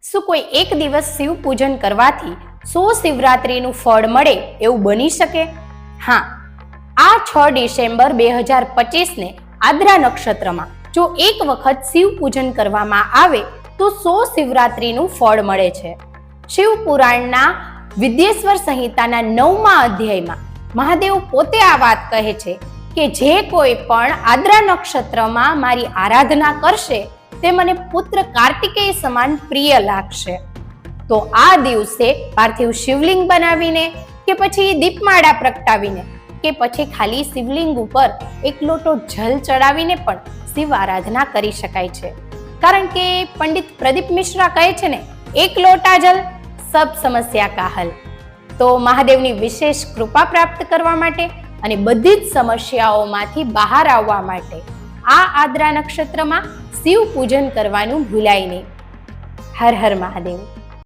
શું કોઈ એક દિવસ શિવ પૂજન કરવાથી 100 શિવરાત્રીનું ફળ મળે એવું બની શકે? હા, આ 6 ડિસેમ્બર 2025 આદ્રા નક્ષત્રમાં જો એક વખત શિવ પૂજન કરવામાં આવે તો 100 શિવરાત્રીનું ફળ મળે છે. શિવ પુરાણના વિદ્યેશ્વર સંહિતાના 9મા અધ્યાયમાં મહાદેવ પોતે આ વાત કહે છે કે જે કોઈ પણ આદ્રા નક્ષત્રમાં મારી આરાધના કરશે તે મને પુત્ર કાર્તિકેય સમાન પ્રિય લાગશે. તો આ દિવસે પાર્થિવ શિવલિંગ બનાવીને કે પછી દીપમાળા પ્રગટાવીને કે પછી ખાલી શિવલિંગ ઉપર એક લોટો જલ ચડાવીને પણ શિવ આરાધના કરી શકાય છે. કારણ કે પંડિત પ્રદીપ મિશ્રા કહે છે ને, એક લોટા જલ સબ સમસ્યા કા હલ. તો મહાદેવની વિશેષ કૃપા પ્રાપ્ત કરવા માટે અને બધી જ સમસ્યાઓમાંથી બહાર આવવા માટે આ આદ્રા નક્ષત્રમાં શિવ પૂજન કરવાનું ભૂલાય નહીં. હર હર મહાદેવ.